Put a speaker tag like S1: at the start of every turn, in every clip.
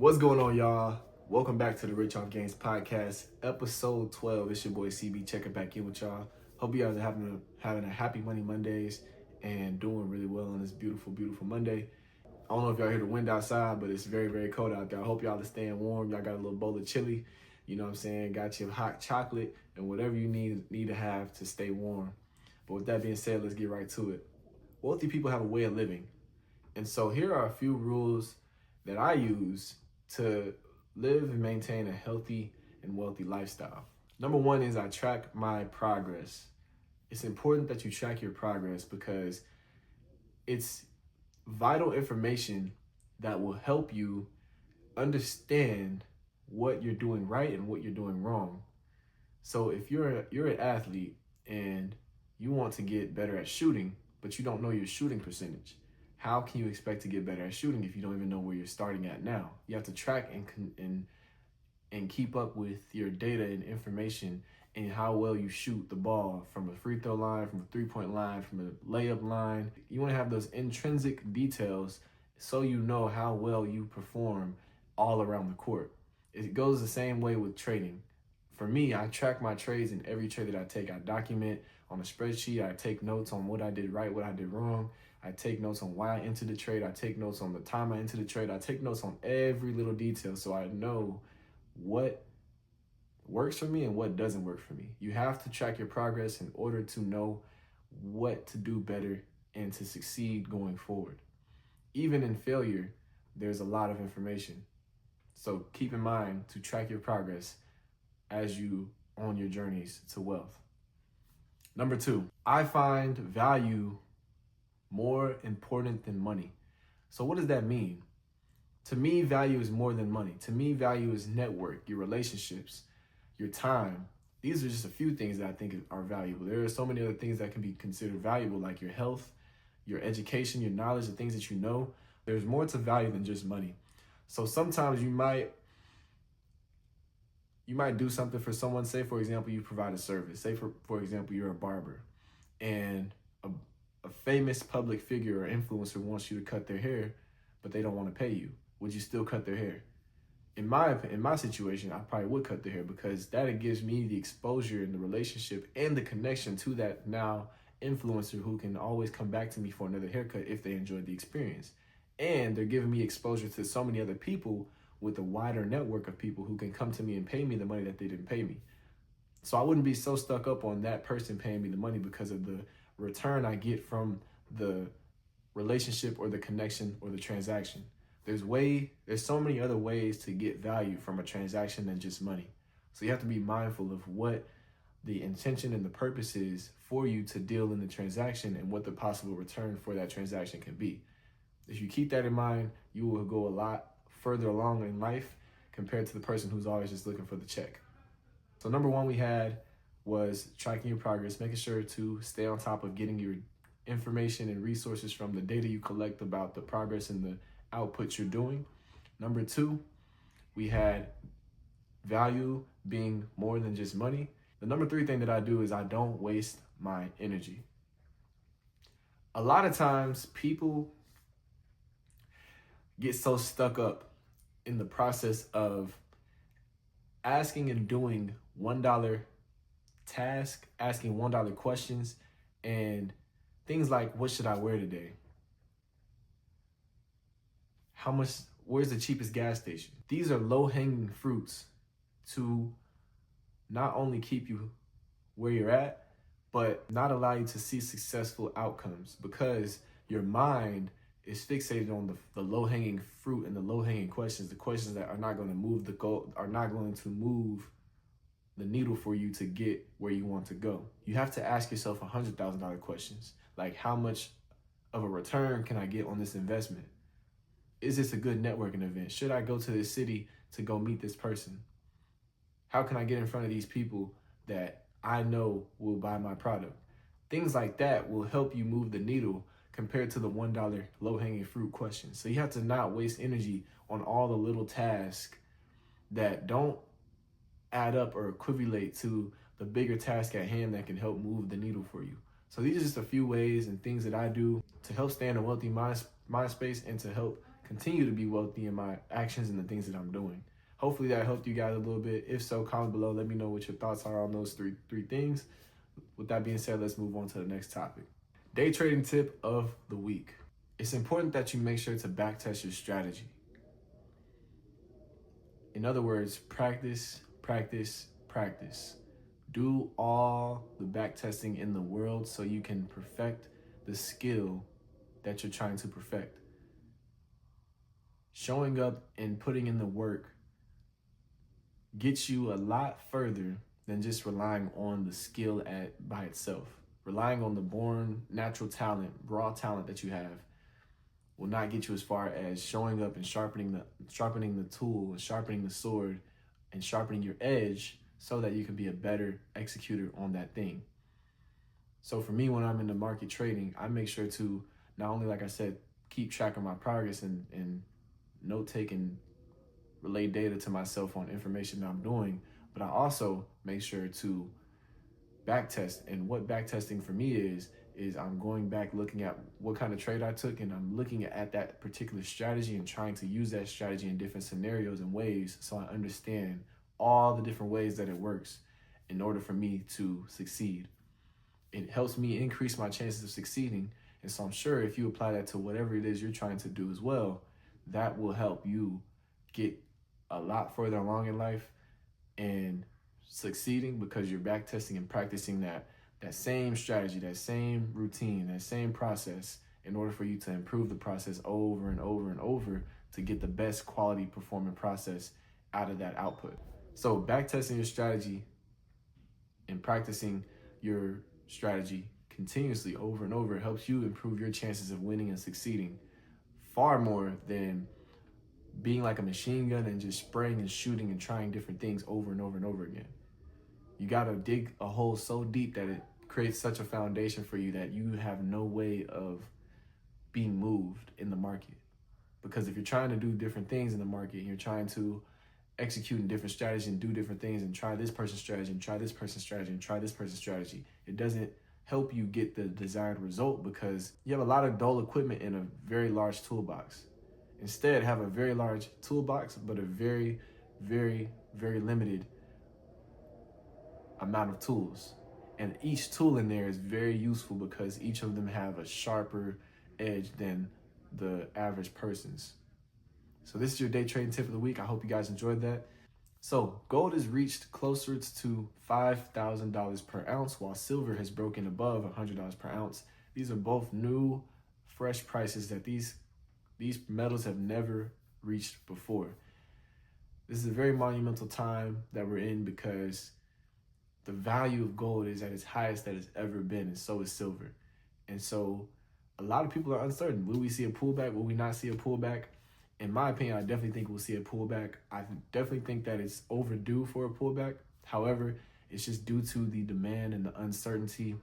S1: What's going on, y'all? Welcome back to the Rich on Games podcast, episode 12. It's your boy CB checking back in with y'all. Hope you guys are having a happy Money Mondays and doing really well on this beautiful, beautiful Monday. I don't know if y'all hear the wind outside, but it's very, very cold out there. I hope y'all are staying warm. Y'all got a little bowl of chili, you know what I'm saying? Got your hot chocolate and whatever you need to have to stay warm. But with that being said, let's get right to it. Wealthy people have a way of living. And so here are a few rules that I use to live and maintain a healthy and wealthy lifestyle. Number one is I track my progress. It's important that you track your progress because it's vital information that will help you understand what you're doing right and what you're doing wrong. So if you're an athlete and you want to get better at shooting, but you don't know your shooting percentage, how can you expect to get better at shooting if you don't even know where you're starting at now? You have to track and keep up with your data and information and how well you shoot the ball from a free throw line, from a three-point line, from a layup line. You want to have those intrinsic details so you know how well you perform all around the court. It goes the same way with trading. For me, I track my trades in every trade that I take. I document on a spreadsheet. I take notes on what I did right, what I did wrong. I take notes on why I entered the trade. I take notes on the time I entered the trade. I take notes on every little detail so I know what works for me and what doesn't work for me. You have to track your progress in order to know what to do better and to succeed going forward. Even in failure, there's a lot of information. So keep in mind to track your progress as you on your journeys to wealth. Number two, I find value more important than money. So what does that mean? To me, value is more than money. To me, value is network, your relationships, your time. These are just a few things that I think are valuable. There are so many other things that can be considered valuable, like your health, your education, your knowledge, the things that you know. There's more to value than just money. So sometimes you might do something for someone. Say, for example, you provide a service. Say, for example, you're a barber and a famous public figure or influencer wants you to cut their hair, but they don't want to pay you. Would you still cut their hair? In my situation, I probably would cut their hair because that gives me the exposure and the relationship and the connection to that now influencer who can always come back to me for another haircut if they enjoyed the experience. And they're giving me exposure to so many other people with a wider network of people who can come to me and pay me the money that they didn't pay me. So I wouldn't be so stuck up on that person paying me the money because of the return I get from the relationship or the connection or the transaction. There's so many other ways to get value from a transaction than just money. So you have to be mindful of what the intention and the purpose is for you to deal in the transaction and what the possible return for that transaction can be. If you keep that in mind, you will go a lot further along in life compared to the person who's always just looking for the check. So number one we had was tracking your progress, making sure to stay on top of getting your information and resources from the data you collect about the progress and the output you're doing. Number two, we had value being more than just money. The number three thing that I do is I don't waste my energy. A lot of times people get so stuck up in the process of asking and doing $1 tasks, asking $1 questions, and things like, what should I wear today? Where's the cheapest gas station? These are low-hanging fruits to not only keep you where you're at, but not allow you to see successful outcomes because your mind is fixated on the low-hanging fruit and the low-hanging questions, the questions that are not going to move the goal, are not going to move the needle for you to get where you want to go. You have to ask yourself $100,000 questions, like how much of a return can I get on this investment? Is this a good networking event? Should I go to this city to go meet this person? How can I get in front of these people that I know will buy my product? Things like that will help you move the needle compared to the $1 low-hanging fruit questions. So you have to not waste energy on all the little tasks that don't add up or equivalent to the bigger task at hand that can help move the needle for you. So these are just a few ways and things that I do to help stay in a wealthy mind space and to help continue to be wealthy in my actions and the things that I'm doing. Hopefully that helped you guys a little bit. If so, comment below. Let me know what your thoughts are on those three things. With that being said, let's move on to the next topic. Day trading tip of the week. It's important that you make sure to backtest your strategy. In other words, practice, practice, practice. Do all the backtesting in the world so you can perfect the skill that you're trying to perfect. Showing up and putting in the work gets you a lot further than just relying on the skill by itself. Relying on the born natural talent, raw talent that you have will not get you as far as showing up and sharpening the tool and sharpening the sword and sharpening your edge so that you can be a better executor on that thing. So for me, when I'm in the market trading, I make sure to not only, like I said, keep track of my progress and note taking, relay data to myself on information that I'm doing, but I also make sure to backtest. And what backtesting for me is I'm going back looking at what kind of trade I took, and I'm looking at that particular strategy and trying to use that strategy in different scenarios and ways so I understand all the different ways that it works in order for me to succeed. It helps me increase my chances of succeeding. And so I'm sure if you apply that to whatever it is you're trying to do as well, that will help you get a lot further along in life and succeeding because you're backtesting and practicing that same strategy, that same routine, that same process in order for you to improve the process over and over and over to get the best quality performing process out of that output. So backtesting your strategy and practicing your strategy continuously over and over helps you improve your chances of winning and succeeding far more than being like a machine gun and just spraying and shooting and trying different things over and over and over again. You gotta dig a hole so deep that it creates such a foundation for you that you have no way of being moved in the market. Because if you're trying to do different things in the market and you're trying to execute in different strategies and do different things and try this person's strategy and try this person's strategy and try this person's strategy, it doesn't help you get the desired result because you have a lot of dull equipment in a very large toolbox. Instead, have a very large toolbox, but a very, very, very limited amount of tools. And each tool in there is very useful because each of them have a sharper edge than the average person's. So this is your day trading tip of the week. I hope you guys enjoyed that. So gold has reached closer to $5,000 per ounce, while silver has broken above $100 per ounce. These are both new, fresh prices that these metals have never reached before. This is a very monumental time that we're in because the value of gold is at its highest that it's ever been, and so is silver. And so a lot of people are uncertain. Will we see a pullback? Will we not see a pullback? In my opinion, I definitely think we'll see a pullback. I definitely think that it's overdue for a pullback. However, it's just due to the demand and the uncertainty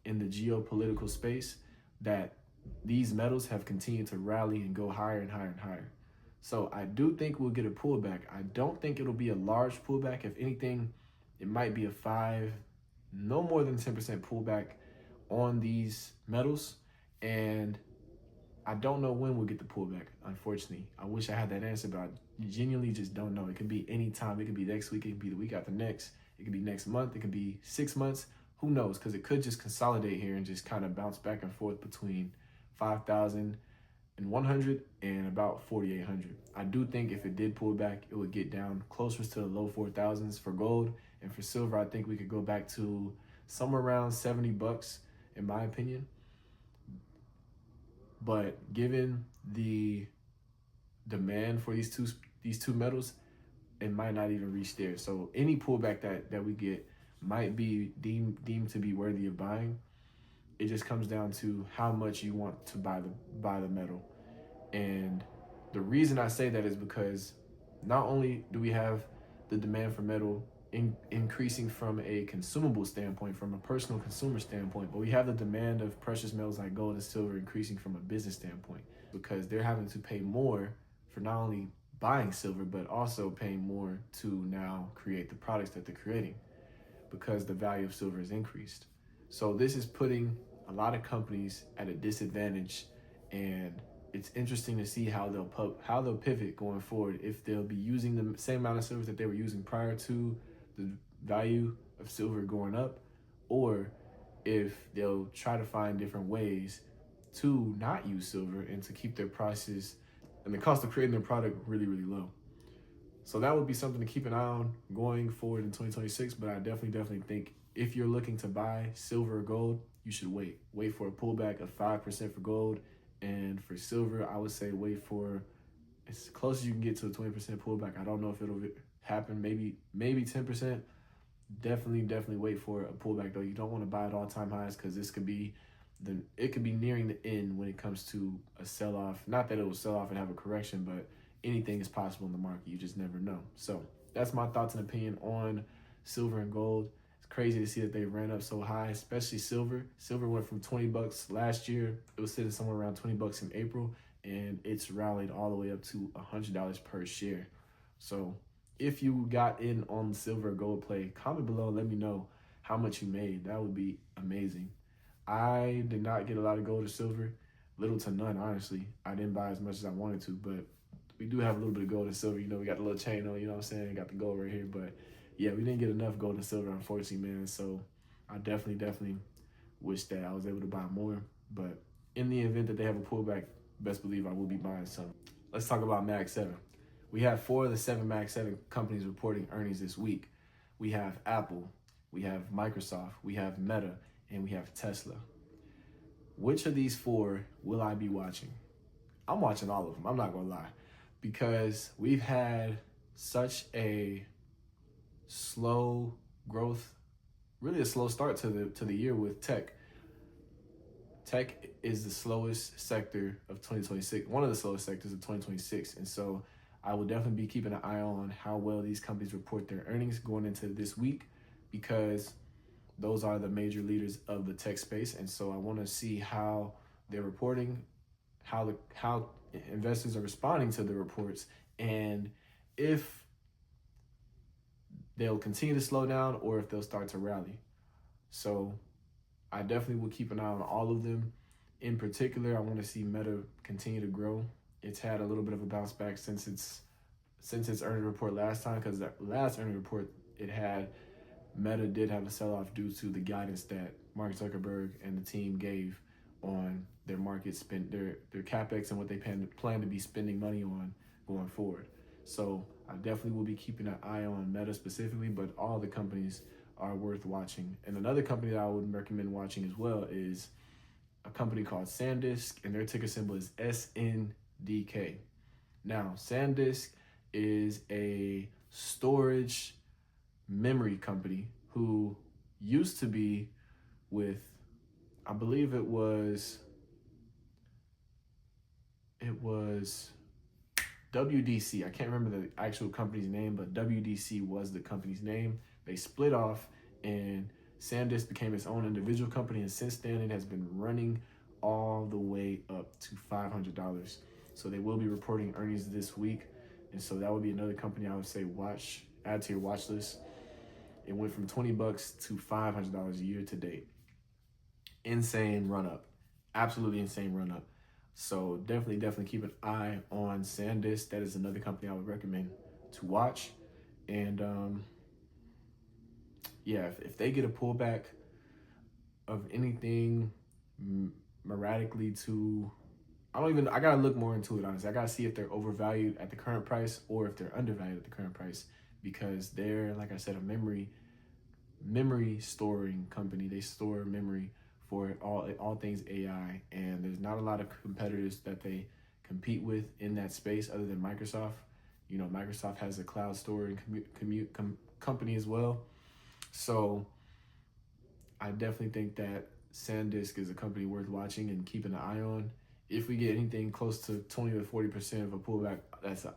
S1: in the geopolitical space that these metals have continued to rally and go higher and higher and higher. So I do think we'll get a pullback. I don't think it'll be a large pullback. If anything, it might be no more than 10% pullback on these metals. And I don't know when we'll get the pullback, unfortunately. I wish I had that answer, but I genuinely just don't know. It could be any time. It could be next week. It could be the week after next. It could be next month. It could be 6 months. Who knows? Because it could just consolidate here and just kind of bounce back and forth between 5,100 and about 4,800. I do think if it did pull back, it would get down closer to the low 4,000s for gold. And for silver, I think we could go back to somewhere around $70, in my opinion. But given the demand for these two metals, it might not even reach there. So any pullback that we get might be deemed to be worthy of buying. It just comes down to how much you want to buy the metal. And the reason I say that is because not only do we have the demand for metal increasing from a consumable standpoint, from a personal consumer standpoint, but we have the demand of precious metals like gold and silver increasing from a business standpoint because they're having to pay more for not only buying silver, but also paying more to now create the products that they're creating because the value of silver is increased. So this is putting a lot of companies at a disadvantage and it's interesting to see how they'll pivot going forward. If they'll be using the same amount of silver that they were using prior to the value of silver going up, or if they'll try to find different ways to not use silver and to keep their prices and the cost of creating their product really, really low. So that would be something to keep an eye on going forward in 2026. But I definitely think if you're looking to buy silver or gold, you should wait. Wait for a pullback of 5% for gold. And for silver, I would say wait for as close as you can get to a 20% pullback. I don't know if it'll happen. Maybe 10%. Definitely wait for a pullback though. You don't want to buy at all-time highs because it could be nearing the end when it comes to a sell-off. Not that it will sell off and have a correction, but anything is possible in the market. You just never know. So that's my thoughts and opinion on silver and gold. It's crazy to see that they ran up so high, especially silver. Silver went from $20 last year. It was sitting somewhere around $20 in April, and it's rallied all the way up to $100 per share. So if you got in on the silver or gold play, comment below and let me know how much you made. That would be amazing. I did not get a lot of gold or silver, little to none, honestly. I didn't buy as much as I wanted to, but we do have a little bit of gold and silver. You know, we got the little chain on, you know what I'm saying? Got the gold right here, but yeah, we didn't get enough gold and silver, unfortunately, man. So I definitely wish that I was able to buy more. But in the event that they have a pullback, best believe I will be buying some. Let's talk about Mag 7. We have 4 of the 7 Mag 7 companies reporting earnings this week. We have Apple, we have Microsoft, we have Meta, and we have Tesla. Which of these 4 will I be watching? I'm watching all of them, I'm not gonna lie, because we've had such a slow growth, really a slow start to the year with tech. Tech is the slowest sector of 2026, one of the slowest sectors of 2026, and so I will definitely be keeping an eye on how well these companies report their earnings going into this week, because those are the major leaders of the tech space. And so I want to see how they're reporting, how investors are responding to the reports, and if they'll continue to slow down or if they'll start to rally. So I definitely will keep an eye on all of them. In particular, I want to see Meta continue to grow. It's had a little bit of a bounce back since its earnings report last time, because that last earnings report it had, Meta did have a sell-off due to the guidance that Mark Zuckerberg and the team gave on their market spend, their capex and what they plan to be spending money on going forward. So I definitely will be keeping an eye on Meta specifically, but all the companies are worth watching. And another company that I would recommend watching as well is a company called SanDisk, and their ticker symbol is SNDK. Now, SanDisk is a storage memory company who used to be with, I believe it was WDC. I can't remember the actual company's name, but WDC was the company's name. They split off and SanDisk became its own individual company, and since then it has been running all the way up to $500. So they will be reporting earnings this week, and so that would be another company I would say add to your watch list. It went from $20 to $500 a year to date. Insane run up, absolutely insane run up. So definitely keep an eye on SanDisk. That is another company I would recommend to watch. And yeah, if they get a pullback of anything erratically to, I gotta look more into it, honestly. I gotta see if they're overvalued at the current price or if they're undervalued at the current price, because they're, like I said, a memory storing company. They store memory for all things AI, and there's not a lot of competitors that they compete with in that space other than Microsoft. You know, Microsoft has a cloud storing company as well. So I definitely think that SanDisk is a company worth watching and keeping an eye on. If we get anything close to 20 to 40% of a pullback, that's an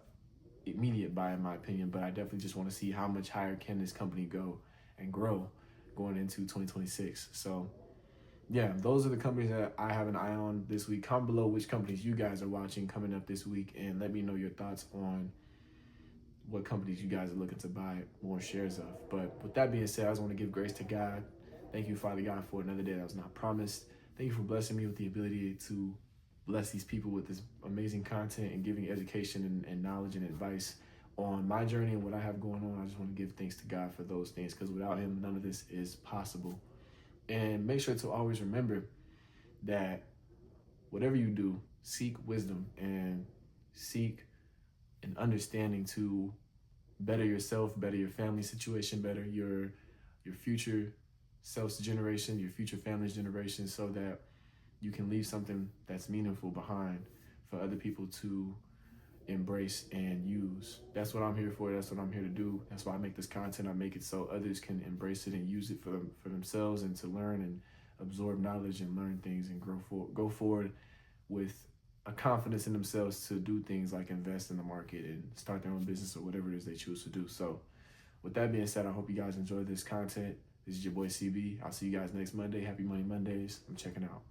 S1: immediate buy in my opinion, but I definitely just want to see how much higher can this company go and grow going into 2026. So yeah, those are the companies that I have an eye on this week. Comment below which companies you guys are watching coming up this week, and let me know your thoughts on what companies you guys are looking to buy more shares of. But with that being said, I just want to give grace to God. Thank you, Father God, for another day that was not promised. Thank you for blessing me with the ability to bless these people with this amazing content and giving education and knowledge and advice on my journey and what I have going on. I just want to give thanks to God for those things, because without him, none of this is possible. And make sure to always remember that whatever you do, seek wisdom and seek an understanding to better yourself, better your family situation, better your future self's generation, your future family's generation, so that you can leave something that's meaningful behind for other people to embrace and use. That's what I'm here for. That's what I'm here to do. That's why I make this content. I make it so others can embrace it and use it for themselves, and to learn and absorb knowledge and learn things and go forward with a confidence in themselves to do things like invest in the market and start their own business or whatever it is they choose to do. So with that being said, I hope you guys enjoyed this content. This is your boy CB. I'll see you guys next Monday. Happy Money Mondays. I'm checking out.